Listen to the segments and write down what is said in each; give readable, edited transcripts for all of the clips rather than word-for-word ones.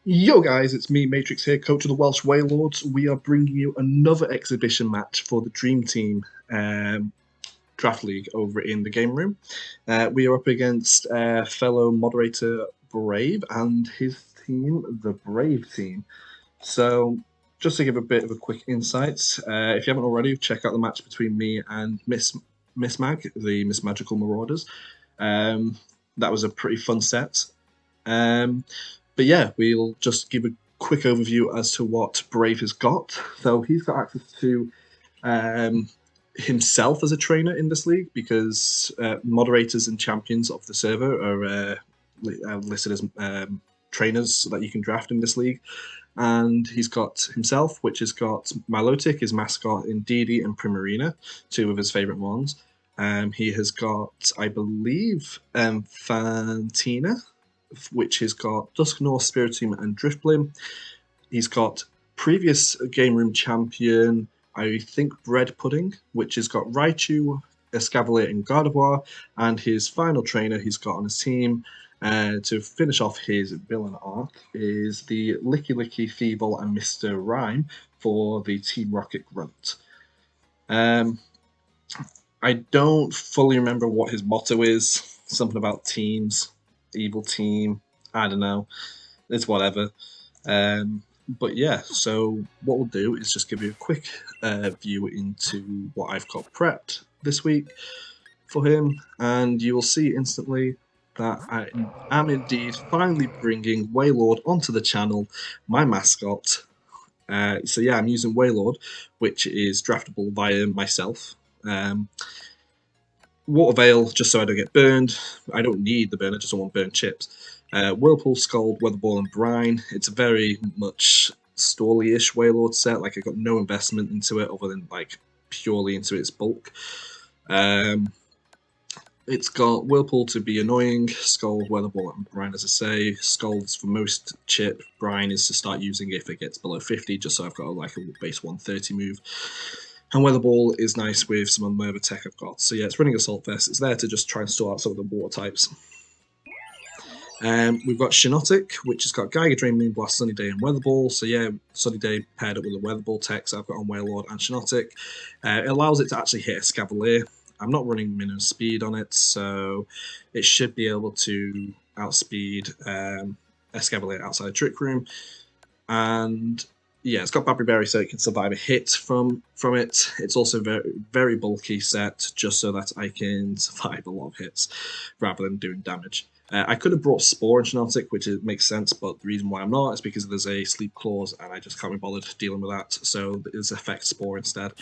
Yo guys, it's me, Matrix here, coach of the Welsh Wailords. We are bringing you another exhibition match for the Dream Team Draft League over in the game room. We are up against fellow moderator Brave and his team, the Brave team. So, just to give a bit of a quick insight, if you haven't already, check out the match between me and Miss Mag, the Miss Magical Marauders. Um, that was a pretty fun set. Um, but yeah, we'll just give a quick overview as to what Brave has got. So he's got access to um, himself as a trainer in this league because moderators and champions of the server are listed as trainers that you can draft in this league. And he's got himself, which has got Milotic, his mascot, in Didi and Primarina, two of his favourite ones. He has got, I believe, Fantina, which has got Dusknoir, Spiritomb, and Driftblim. He's got previous Game Room champion, I think, Bread Pudding, which has got Raichu, Escavalier, and Gardevoir. And his final trainer he's got on his team to finish off his villain arc is the Licky Licky, Feeble, and Mr. Rhyme for the Team Rocket Grunt. Um, I don't fully remember what his motto is. Something about teams, evil team. I don't know. It's whatever. But yeah, so what we'll do is just give you a quick view into what I've got prepped this week for him, and you will see instantly that I am indeed finally bringing Wailord onto the channel, my mascot. So yeah, I'm using Wailord, which is draftable via myself. Water Veil, just so I don't get burned. I don't need the burn, I just don't want burnt chips. Whirlpool, Scald, Weatherball, and Brine. It's a very much Storly-ish Wailord set. Like, I got no investment into it other than like purely into its bulk. It's got Whirlpool to be annoying, Scald, Weatherball, and Brine, as I say. Scald's for most chip. Brine is to start using if it gets below 50, just so I've got like a base 130 move. And Weatherball is nice with some of my other tech I've got. So yeah, it's running Assault Vest. It's there to just try and store out some of the water types. We've got Shinotic, which has got Geiger Drain, Moonblast, Sunny Day, and Weatherball. So yeah, Sunny Day paired up with the Weatherball tech so I've got on Wailord and Shinotic. It allows it to actually hit Escavalier. I'm not running minimum speed on it, so it should be able to outspeed Escavalier outside the Trick Room. And yeah, it's got Babry Berry so it can survive a hit from it. It's also very, very bulky set just so that I can survive a lot of hits rather than doing damage. I could have brought Spore and Shinotic, which makes sense, but the reason why I'm not is because there's a Sleep Clause and I just can't be bothered dealing with that, so it's Effect Spore instead.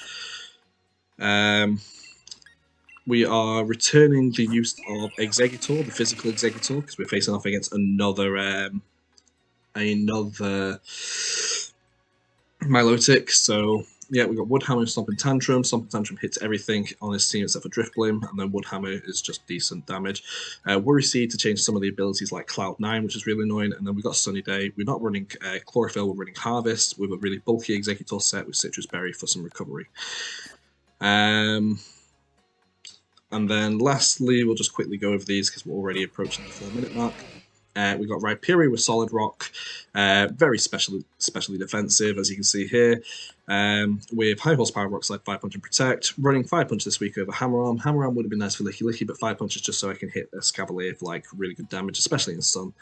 We are returning the use of Exeggutor, the physical Exeggutor, because we're facing off against another Milotic. So yeah, we've got Woodhammer, Stomping Tantrum. Stomping Tantrum hits everything on his team except for Driftblim, and then Woodhammer is just decent damage. Worry Seed to change some of the abilities like Cloud9, which is really annoying, and then we've got Sunny Day. We're not running Chlorophyll, we're running Harvest with a really bulky Exeggutor set with Citrus Berry for some recovery. And then lastly, we'll just quickly go over these because we're already approaching the 4-minute mark. We've got Rhyperior with Solid Rock, very specially defensive, as you can see here, with high horsepower Rock Slide, 5 punch and Protect, running 5 punch this week over Hammer Arm. Hammer Arm would have been nice for Licky Licky, but 5 punches just so I can hit Escavalier for like really good damage, especially in Sun.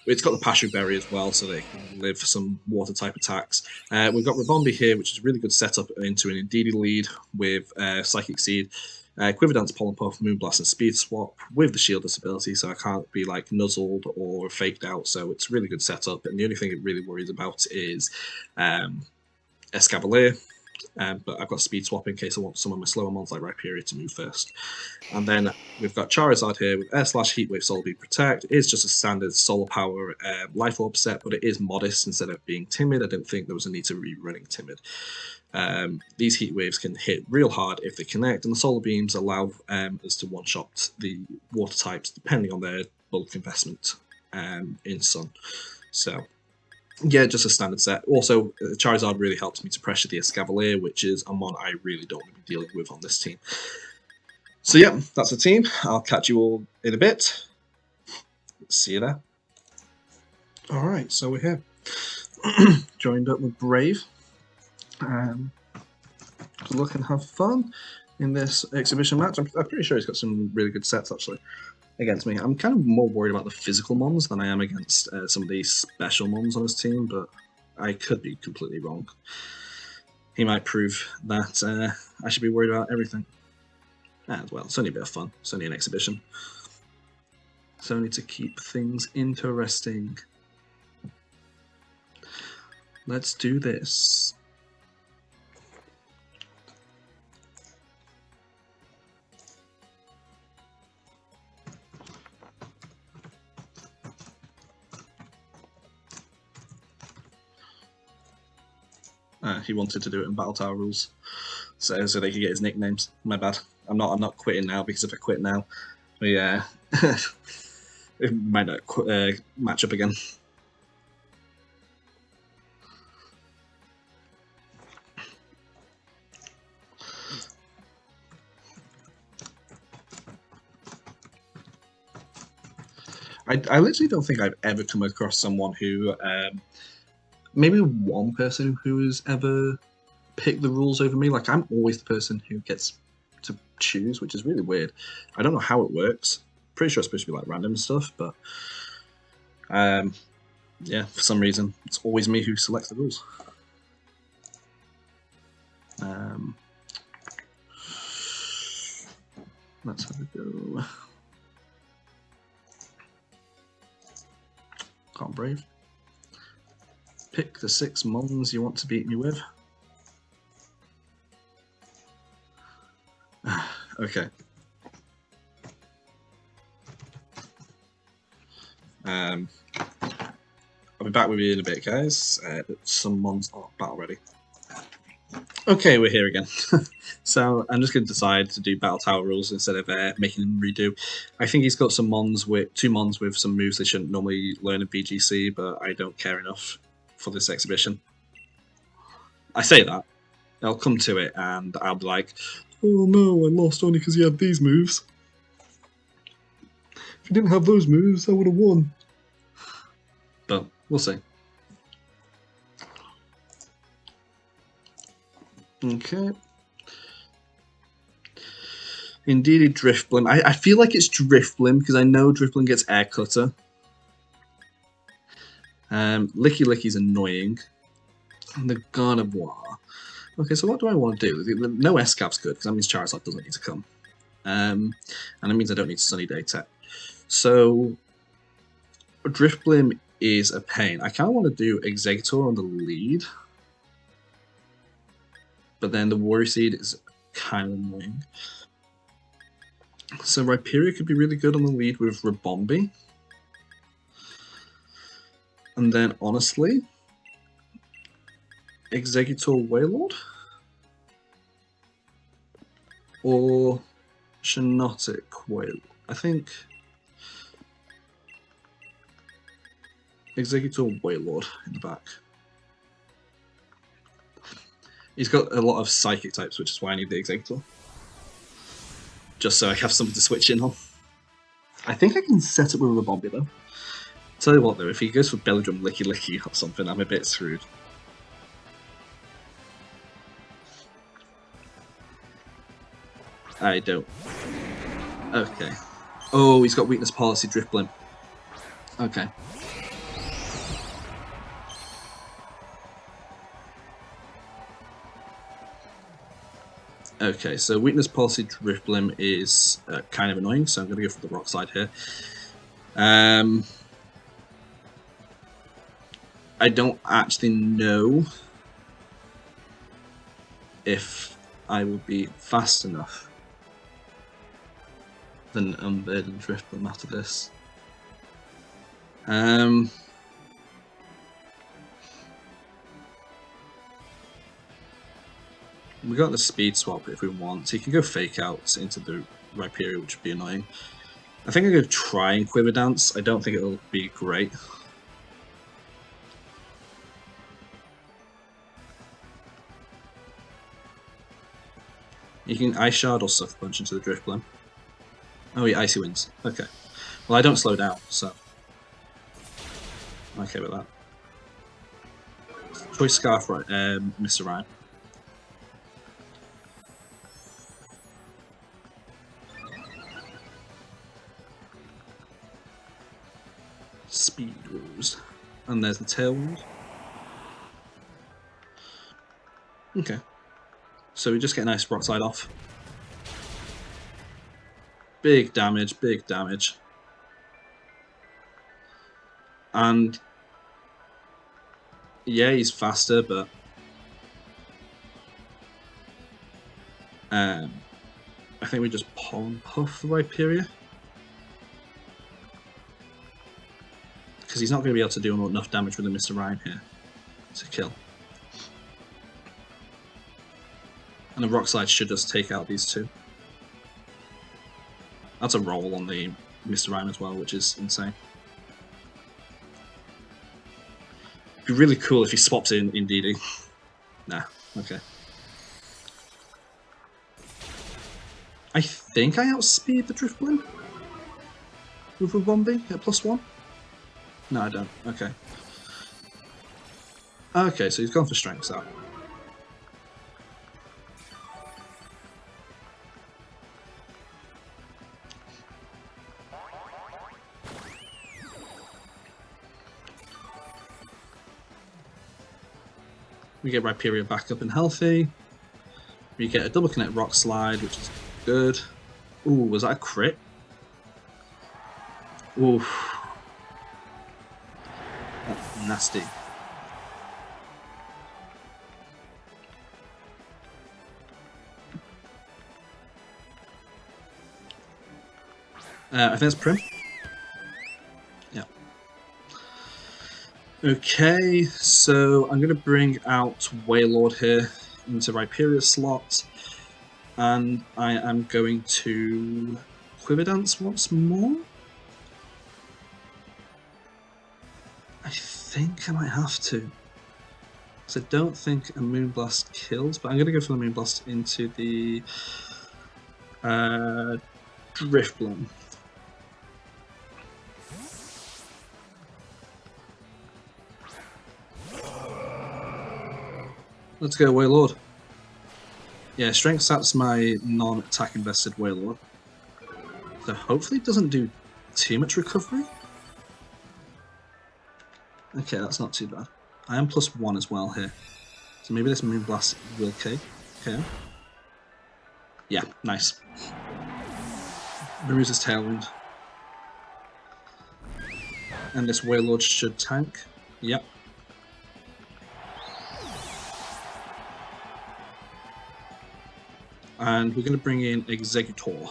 It's got the Pashu Berry as well, so they can live some water type attacks. We've got Rabombi here, which is a really good setup into an Indeedee lead with Psychic Seed, Quiver Dance, Pollen Puff, Moonblast, and Speed Swap with the shield disability, so I can't be like nuzzled or faked out. So it's a really good setup. And the only thing it really worries about is Escavalier. But I've got Speed Swap in case I want some of my slower mons like Rhyperior to move first. And then we've got Charizard here with Air Slash, Heatwave, Solar Beam, Protect. It is just a standard Solar Power Life Orb set, but it is modest instead of being timid. I don't think there was a need to be running timid. These heat waves can hit real hard if they connect, and the solar beams allow us to one-shot the water types depending on their bulk investment in Sun. So yeah, just a standard set. Also, Charizard really helps me to pressure the Escavalier, which is a mon I really don't want to be dealing with on this team. So yeah, that's the team. I'll catch you all in a bit. See you there. Alright, so we're here. Joined up with Brave. To look and have fun in this exhibition match. I'm pretty sure he's got some really good sets actually against me. I'm kind of more worried about the physical mons than I am against some of these special mons on his team, but I could be completely wrong. He might prove that I should be worried about everything. As well, it's only a bit of fun. It's only an exhibition. It's only to keep things interesting. Let's do this. He wanted to do it in Battle Tower rules, so they could get his nicknames. My bad. I'm not quitting now, because if I quit now, it might not match up again. I literally don't think I've ever come across someone who, maybe one person who has ever picked the rules over me. Like, I'm always the person who gets to choose, which is really weird. I don't know how it works. Pretty sure it's supposed to be like random stuff, but yeah, for some reason, it's always me who selects the rules. Let's have a go. Can't Brave. Pick the 6 mons you want to beat me with. Okay. I'll be back with you in a bit, guys. Some mons are battle ready. Okay, we're here again. So I'm just going to decide to do Battle Tower rules instead of making them redo. I think he's got some mons with 2 mons with some moves they shouldn't normally learn in BGC, but I don't care enough for this exhibition. I say that. I'll come to it and I'll be like, oh no, I lost only because he had these moves. If he didn't have those moves, I would have won. But we'll see. Okay. Indeed, Driftblim. I feel like it's Driftblim because I know Driftblim gets Air Cutter. Licky Licky's annoying. And the Gardevoir. Okay, so what do I want to do? No S-Cap's good because that means Charizard doesn't need to come. And it means I don't need Sunny Day Tech. So Driftblim is a pain. I kind of want to do Exeggutor on the lead. But then the Worry Seed is kind of annoying. So Rhyperior could be really good on the lead with Rabombi. And then, honestly, Exeggutor Wailord? Or Shinotic Wailord? I think Exeggutor Wailord in the back. He's got a lot of Psychic types, which is why I need the Exeggutor. Just so I have something to switch in on. I think I can set it with Rabombi though. Tell you what though, if he goes for Belladrum Licky Licky or something, I'm a bit screwed. I don't. Okay. Oh, he's got Weakness Policy Driftblim. Okay. Okay, so Weakness Policy Driftblim is kind of annoying, so I'm going to go for the Rock Slide here. I don't actually know if I will be fast enough than Unbid and Driftblim after this. We got the speed swap if we want, so you can go Fake Out into the Rhyperior, which would be annoying. I think I'm going to try and Quiver Dance. I don't think it'll be great. You can Ice Shard or Sucker Punch into the Driftblim. Oh, yeah, Icy Winds. Okay. Well, I don't slow down, so I okay with that. Choice Scarf, right, Mr. Ryan. Speed Rose. And there's the Tailwind. Okay. So we just get a nice rock slide off. Big damage, big damage. And yeah, he's faster, but I think we just Pollen Puff the Rhyperior. Because he's not going to be able to do enough damage with the Mr. Ryan here to kill. And the Rock Slide should just take out these two. That's a roll on the Mr. Ryan as well, which is insane. It'd be really cool if he swaps in DD. Nah, okay. I think I outspeed the Drifblim with a 1B at +1. No, I don't. Okay. Okay, so he's gone for strengths out. We get Rhyperior back up and healthy. We get a double connect rock slide, which is good. Ooh, was that a crit? Ooh. That's nasty. I think it's Prim. Yeah. Okay, so I'm going to bring out Wailord here into Rhyperior slot, and I am going to Quiver Dance once more. I think I might have to, because I don't think a Moonblast kills, but I'm going to go for the Moonblast into the Drifblim. Let's go, Wailord. Yeah, Strength Sap's my non-attack invested Wailord. So hopefully it doesn't do too much recovery. Okay, that's not too bad. I am +1 as well here. So maybe this Moonblast will KO. Yeah, nice. Removes his Tailwind. And this Wailord should tank. Yep. And we're going to bring in Executor.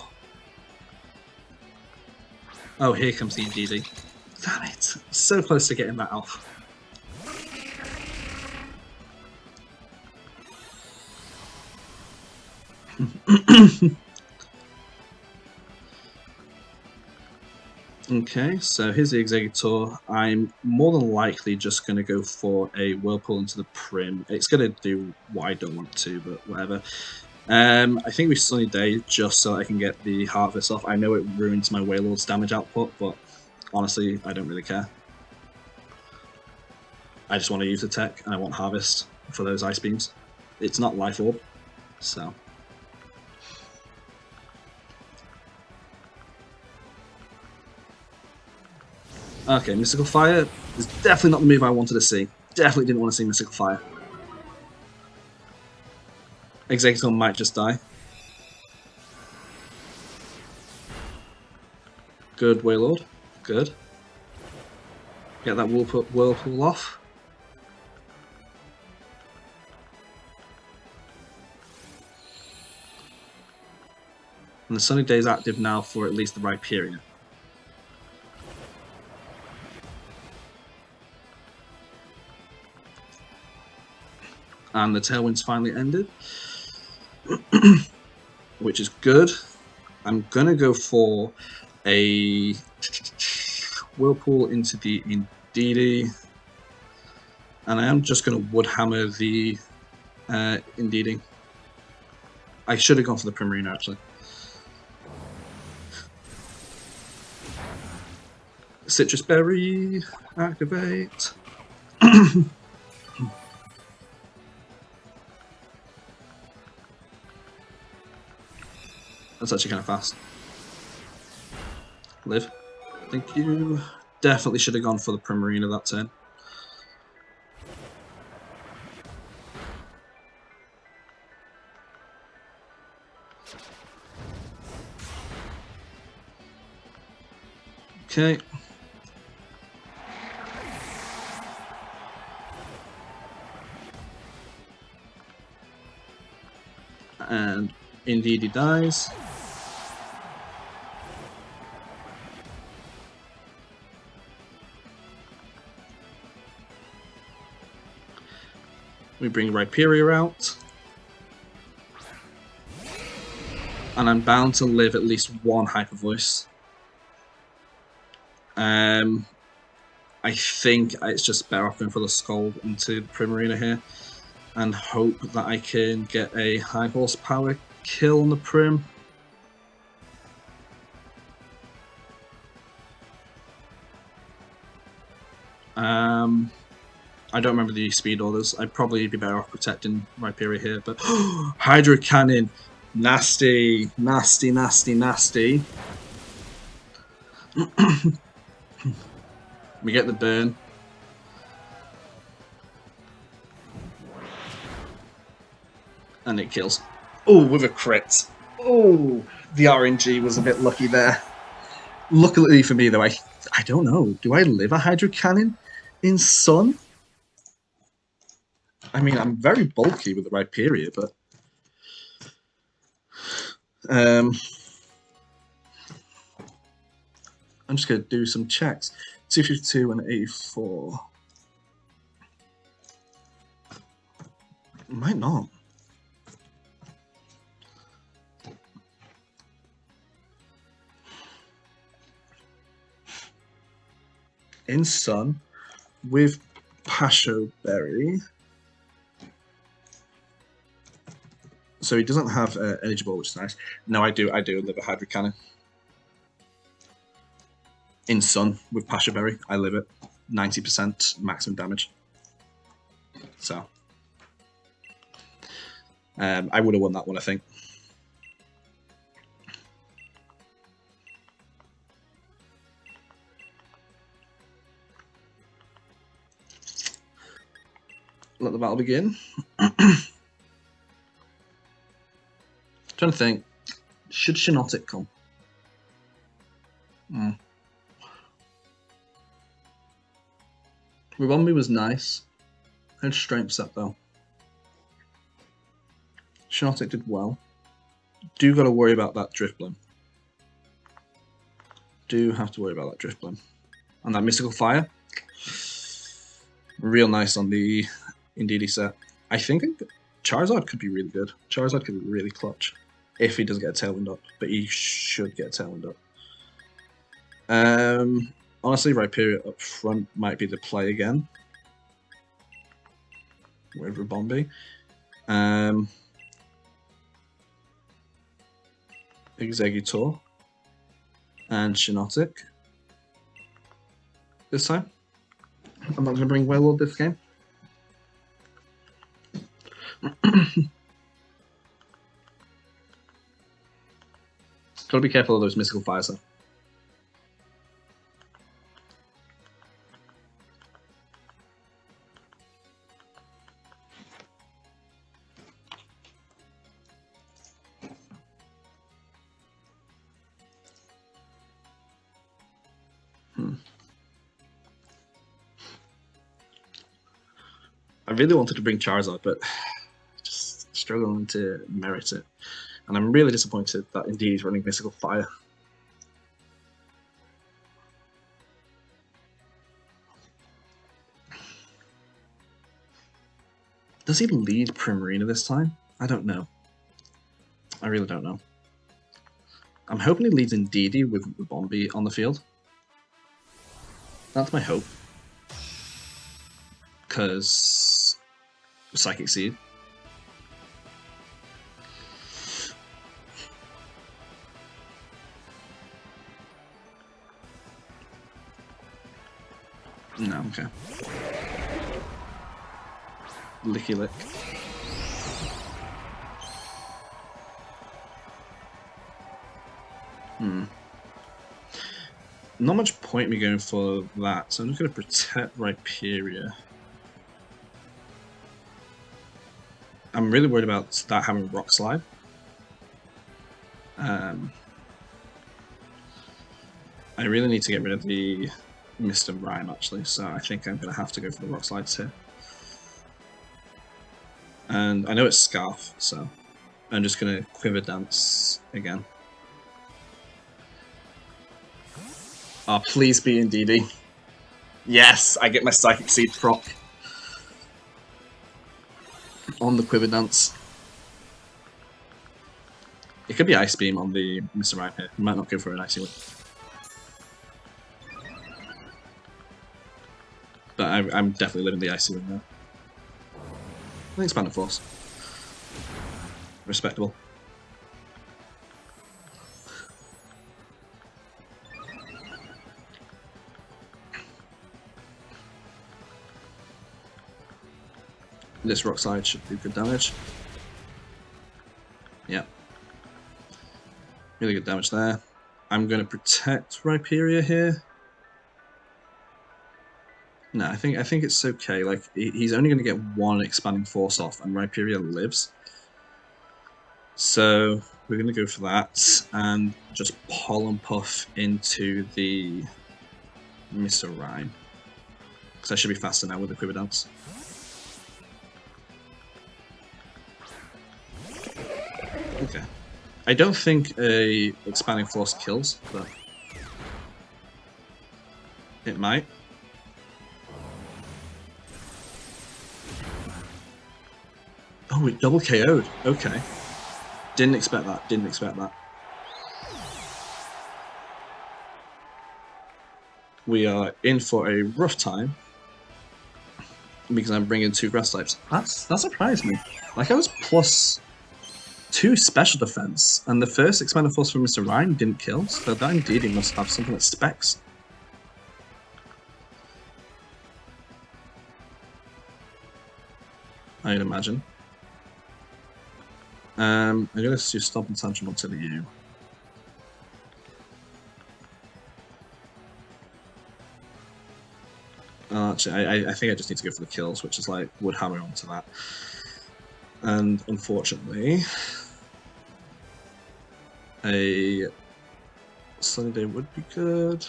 Oh, here comes the DD. Damn it! So close to getting that off. Okay, so here's the Executor. I'm more than likely just going to go for a Whirlpool into the Prim. It's going to do what I don't want to, but whatever. I think we Sunny Day just so I can get the Harvest off. I know it ruins my Wailord's damage output, but honestly, I don't really care. I just want to use the tech, and I want Harvest for those Ice Beams. It's not Life Orb, so... Okay, Mystical Fire is definitely not the move I wanted to see. Definitely didn't want to see Mystical Fire. Executor might just die. Good, Wailord. Good. Get that Whirlpool off. And the Sunny Day is active now for at least the Rhyperior. And the Tailwind's finally ended. Which is good. I'm going to go for a Whirlpool into the Indeedee. And I am just going to Woodhammer the Indeedee. I should have gone for the Primarina, actually. Citrus Berry, activate. That's actually kind of fast. Live. Thank you. Definitely should have gone for the Primarina that turn. Okay. And indeed he dies. We bring Rhyperior out. And I'm bound to live at least one Hyper Voice. I think it's just better off going for the Scald into the Primarina here and hope that I can get a high horsepower kill on the Prim. I don't remember the speed orders. I'd probably be better off protecting Rhyperior here, but Hydro Cannon, nasty, nasty, nasty, nasty. We get the burn. And it kills. Oh, with a crit. Oh, the RNG was a bit lucky there. Luckily for me, though, I don't know. Do I live a Hydro Cannon in Sun? I mean, I'm very bulky with the Rhyperior, but I'm just going to do some checks. 252 and 84. Might not. In Sun with Pasho Berry. So he doesn't have Energy Ball, which is nice. No, I do live a Hydro Cannon. In Sun with Pasho Berry, I live it. 90% maximum damage. So I would have won that one, I think. Let the battle begin. Trying to think, should Shinotic come? Ribombi was nice. Had strength set though. Shinotic did well. Do got to worry about that Drifblim. Do have to worry about that Drifblim. And that Mystical Fire. Real nice on the Indeedee set. I think Charizard could be really good. Charizard could be really clutch. If he doesn't get a Tailwind up. But he should get a Tailwind up. Honestly, Rhyperior up front might be the play again. With Ribombi. Exeggutor. And Shinotic. This time. I'm not going to bring Wailord this game. Gotta be careful of those Mystical Fires though. I really wanted to bring Charizard, but just struggling to merit it. And I'm really disappointed that Indeed he's running Mystical Fire. Does he lead Primarina this time? I don't know. I really don't know. I'm hoping he leads Indeedee with Bombi on the field. That's my hope. Because Psychic Seed. Licky Lick. Not much point me going for that, so I'm just going to protect Rhyperia. I'm really worried about that having Rock Slide. I really need to get rid of the Mr. Rhyme, actually, so I think I'm going to have to go for the Rock Slides here. And I know it's Scarf, so I'm just going to Quiver Dance again. Oh, please be in DD. Yes, I get my Psychic Seed proc on the Quiver Dance. It could be Ice Beam on the Mr. Rhyme here. He might not go for an Icy Whip. But I'm definitely living the Icy Whip now. I think Expanded Force. Respectable. This Rock Slide should do good damage. Yeah. Really good damage there. I'm going to protect Rhyperia here. No, I think it's okay. Like, he's only going to get one Expanding Force off, and Rhyperia lives. So we're going to go for that and just Pollen Puff into the Mr. Rhyme. Because I should be faster now with the Quiver Dance. Okay. I don't think a Expanding Force kills, but it might. Oh, it double KO'd. Okay. Didn't expect that. Didn't expect that. We are in for a rough time because I'm bringing 2 grass types. That surprised me. Like, I was +2 special defense, and the first Expanded Force from Mr. Rhyme didn't kill, so that indeed he must have something that specs. I'd imagine. I'm going to do Stomp and Tantrum onto the U. Actually, I think I just need to go for the kills, which is like Wood Hammer onto that. And unfortunately, a Sunny Day would be good.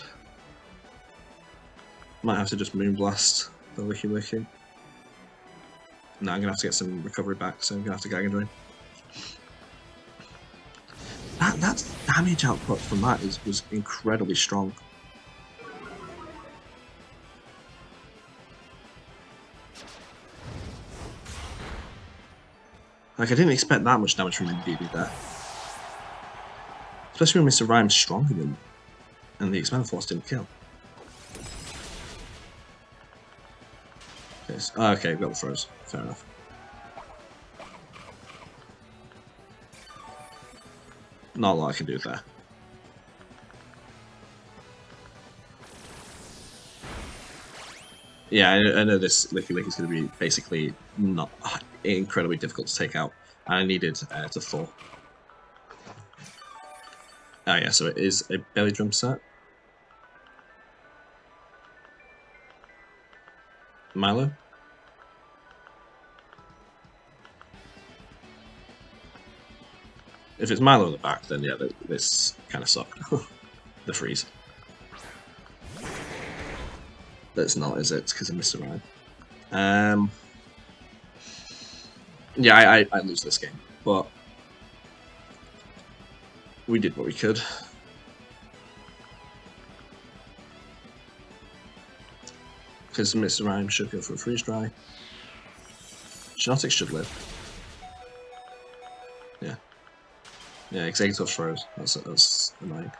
Might have to just Moonblast the Licky Licky. No, I'm going to have to get some recovery back, so I'm going to have to Gag and Drain. That damage output from that was incredibly strong. Like, I didn't expect that much damage from DD there. Especially when Mr. Rhyme's stronger than, and the Expanded Force didn't kill. Okay, got the froze. Fair enough. Not a lot I can do there. Yeah, I know this Licky Licky is going to be basically not incredibly difficult to take out. I needed to thaw. Oh yeah, so it is a Belly Drum set. Milo? If it's Milo in the back, then yeah, this kind of sucked. The freeze. But it's not, is it? It's because of Mr. Ryan. Yeah, I lose this game, but we did what we could. Because Mr. Rhyme should go for a freeze dry. Genotics should live. Yeah. Yeah, Executor froze. That's annoying.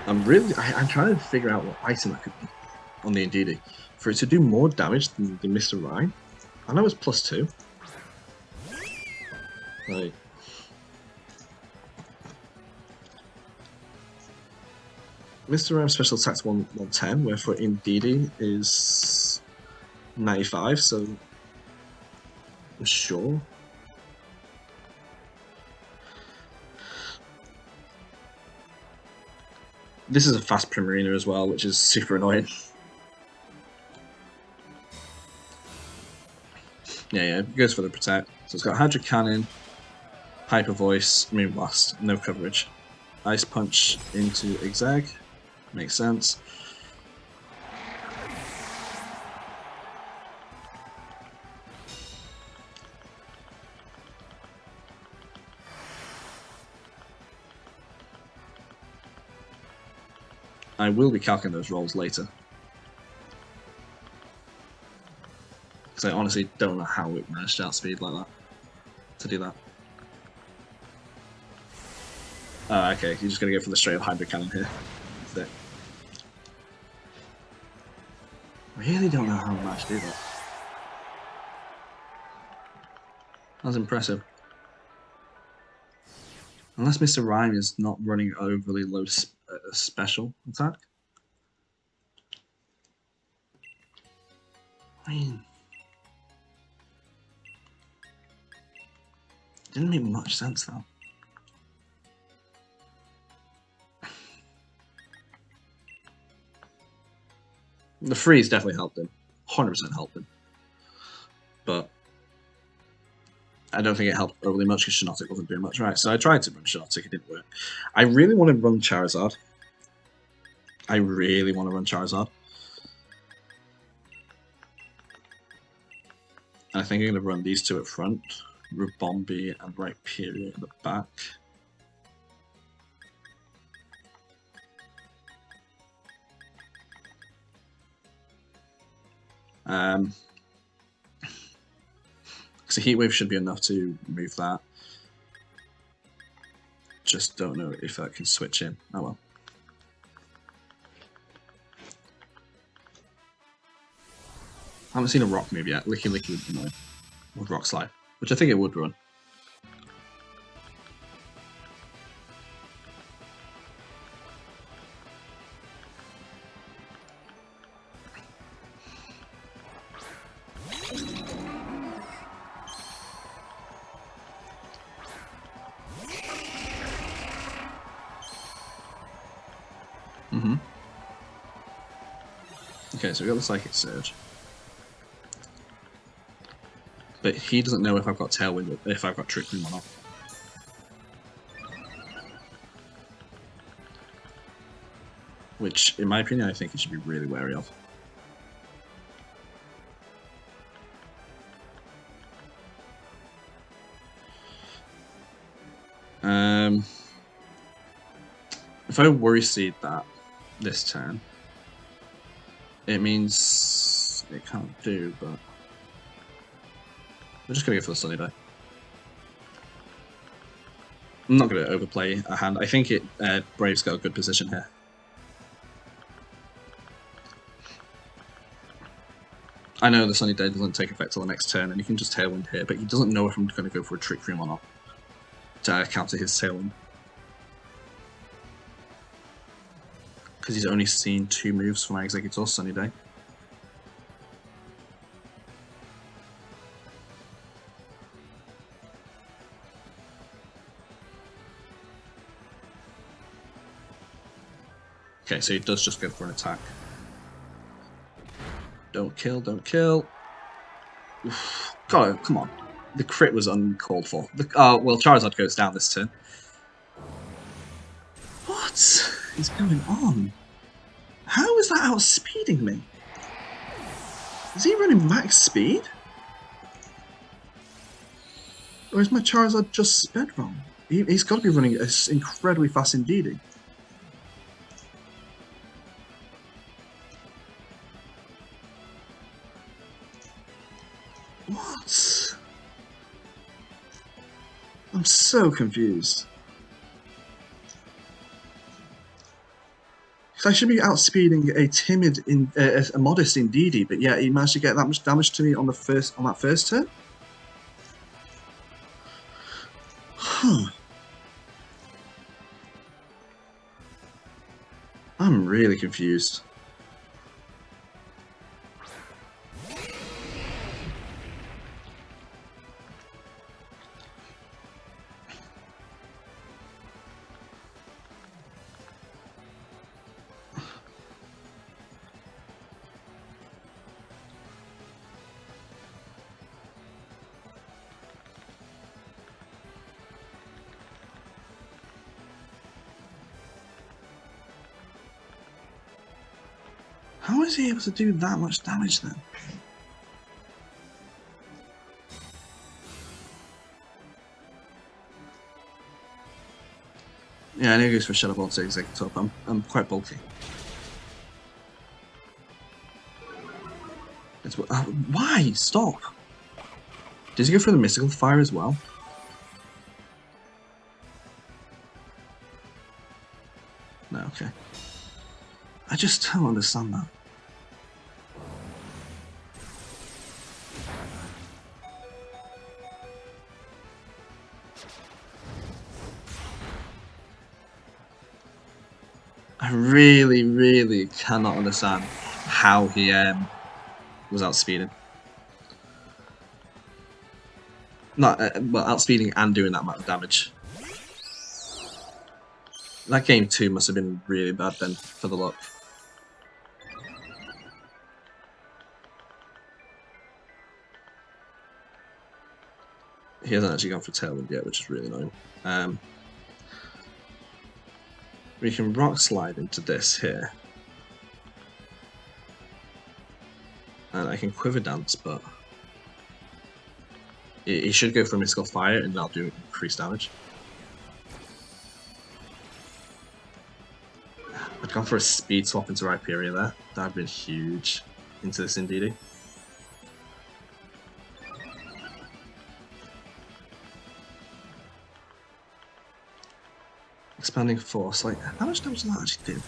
I'm trying to figure out what item that could be on the Indeedee for it to do more damage than Mr. Rhyme. I know it's +2. Right. Mr. Rhyme's special attack's 110, where for Indeedee is 95, so I'm sure. This is a fast Primarina as well, which is super annoying. Yeah, it goes for the protect. So it's got Hydro Cannon, Hyper Voice, Moonblast, no coverage. Ice Punch into Exeg, makes sense. I will be calculating those rolls later. Because I honestly don't know how it managed to outspeed like that. To do that. Oh, okay, you're just going to go for the straight up Hydro Cannon here. That's it. Really don't know how I managed to do that. That's impressive. Unless Mr. Rhyme is not running overly low special attack. I mean, didn't make much sense though. The freeze definitely helped him. 100% helped him. But I don't think it helped overly much because Shiinotic wasn't doing much right. So I tried to run Shiinotic, it didn't work. I really want to run Charizard. I really want to run Charizard. And I think I'm going to run these two at front. Rubombi and Rhyperior at the back. So Heat Wave should be enough to move that. Just don't know if that can switch in. Oh well. I haven't seen a rock move yet. Licky Licky would be annoying. Or Rock Slide, which I think it would run. Okay, so we got the Psychic Surge. But he doesn't know if I've got Tailwind or if I've got Trick Room or not. Which, in my opinion, I think he should be really wary of. If I Worry Seed that this turn, it means it can't do, but we're just going to go for the Sunny Day. I'm not going to overplay a hand. I think Brave's got a good position here. I know the Sunny Day doesn't take effect till the next turn, and he can just Tailwind here, but he doesn't know if I'm going to go for a Trick Room or not to counter his Tailwind. Because he's only seen 2 moves for my Executor Sunny Day. Okay, so he does just go for an attack. Don't kill, don't kill. Oof. God, come on. The crit was uncalled for. Well, Charizard goes down this turn. What is going on? How is that outspeeding me? Is he running max speed? Or is my Charizard just sped wrong? He's got to be running incredibly fast indeed. What? I'm so confused. I should be outspeeding a modest Indeedee, but yeah, he managed to get that much damage to me on that first turn. Huh. I'm really confused. How is he able to do that much damage then? Yeah, I know he goes for Shadow Ball to execute up. I'm quite bulky. It's, why? Stop! Does he go for the Mystical Fire as well? No, okay. I just don't understand that. I really cannot understand how he was outspeeded. Not well, outspeeding and doing that amount of damage. That game 2 must have been really bad then for the luck. He hasn't actually gone for Tailwind yet, which is really annoying. We can Rock Slide into this here. And I can Quiver Dance, but he should go for Mystical Fire and that'll do increased damage. I'd gone for a Speed Swap into Rhyperior there. That would have been huge into this Indeedee. Expanding Force, like, how much damage does that actually do?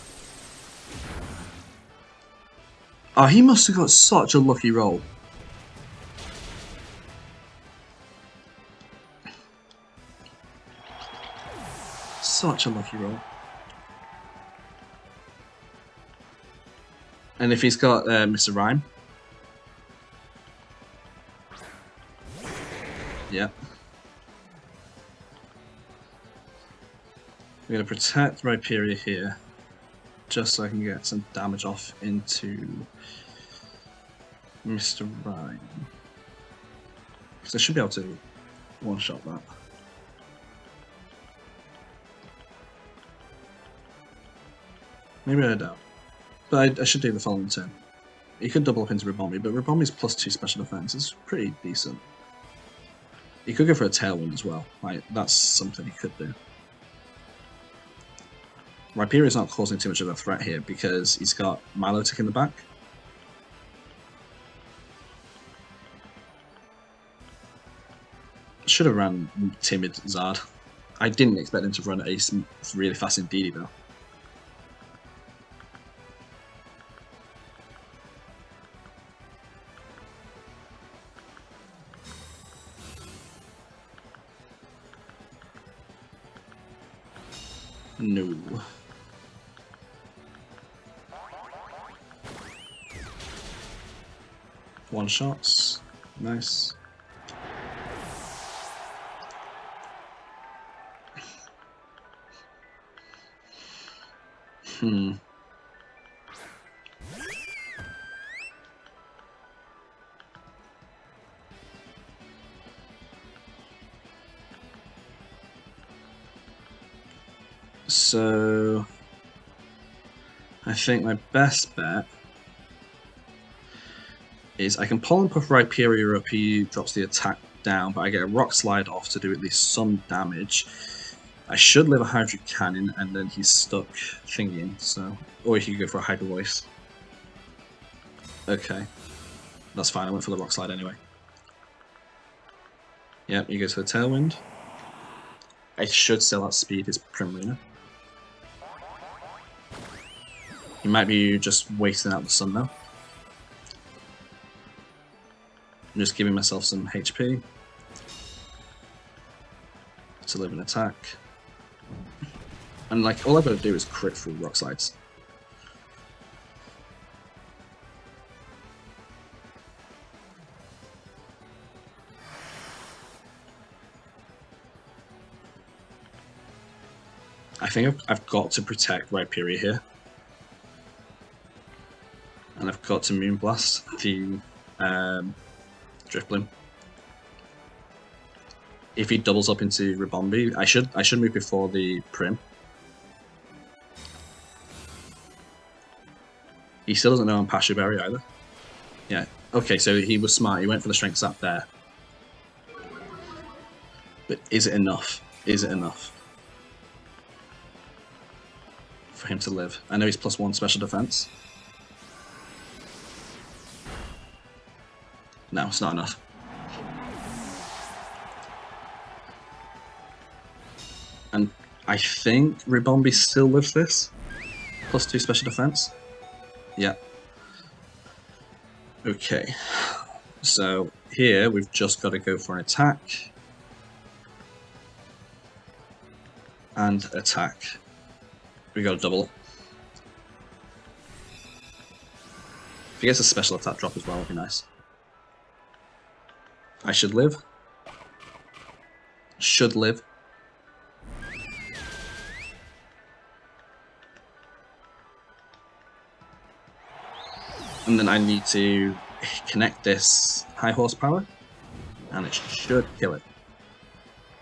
Oh, he must have got such a lucky roll. Such a lucky roll. And if he's got Mr. Rhyme. Yeah. We're going to protect Rhyperior here, just so I can get some damage off into Mr. Rhyme. Because I should be able to one-shot that. Maybe I don't. But I should do the following turn. He could double up into Ribombee, but Ribombee's +2 special defense is pretty decent. He could go for a Tailwind as well. Like, that's something he could do. Rhyperior's not causing too much of a threat here because he's got Milotic in the back. Should have ran Timid Zard. I didn't expect him to run a really fast Indeedee though. No. One shots. Nice. So I think my best bet is I can Pollen Puff Rhyperior up, he drops the attack down, but I get a Rock Slide off to do at least some damage. I should live a Hydro Cannon and then he's stuck thinking, so... Or he could go for a Hyper Voice. Okay. That's fine, I went for the Rock Slide anyway. Yep, he goes for the Tailwind. I should still outspeed his Primarina. He might be just wasting out the sun though. I'm just giving myself some HP. to live an attack. And like, all I've got to do is crit through rock slides. I think I've got to protect Rhyperior here. And I've got to Moonblast the Drifblim. If he doubles up into Ribombee, I should move before the Prim. He still doesn't know I'm Pasture Berry either. Yeah. Okay, so he was smart. He went for the Strength Sap there. But is it enough? Is it enough for him to live? I know he's +1 special defense. No, it's not enough. And I think Ribombee still lives this. +2 special defense. Yeah. Okay. So here we've just got to go for an attack. And attack. We got to double it. If he gets a special attack drop as well, it'd be nice. I should live. Should live. And then I need to connect this high horsepower, and it should kill it.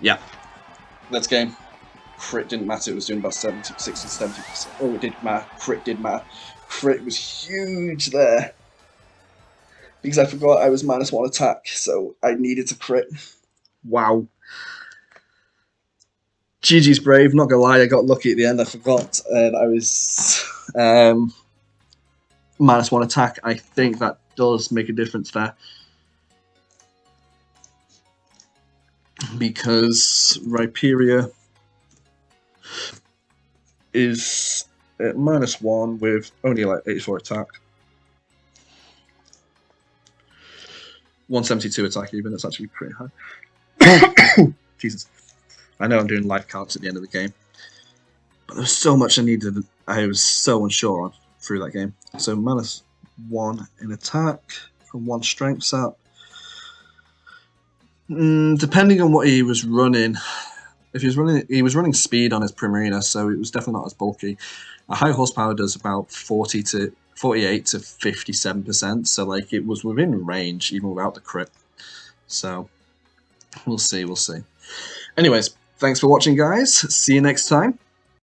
Yeah. Let's game. Crit didn't matter, it was doing about 60, 70%. Oh, it did matter. Crit did matter. Crit was huge there. Because I forgot I was -1 attack, so I needed to crit. Wow. GG's brave, not gonna lie, I got lucky at the end, I forgot, and I was -1 attack. I think that does make a difference there. Because Rhyperior is at -1 with only like 84 attack. 172 attack even, that's actually pretty high. Jesus. I know I'm doing life counts at the end of the game. But there was so much I was so unsure on through that game. So -1 in attack from 1 strength sap. Depending on what he was running, if he was running speed on his Primarina, so it was definitely not as bulky. A high horsepower does about 48 to 57%, so like it was within range even without the crit. So we'll see. Anyways, thanks for watching, guys. See you next time.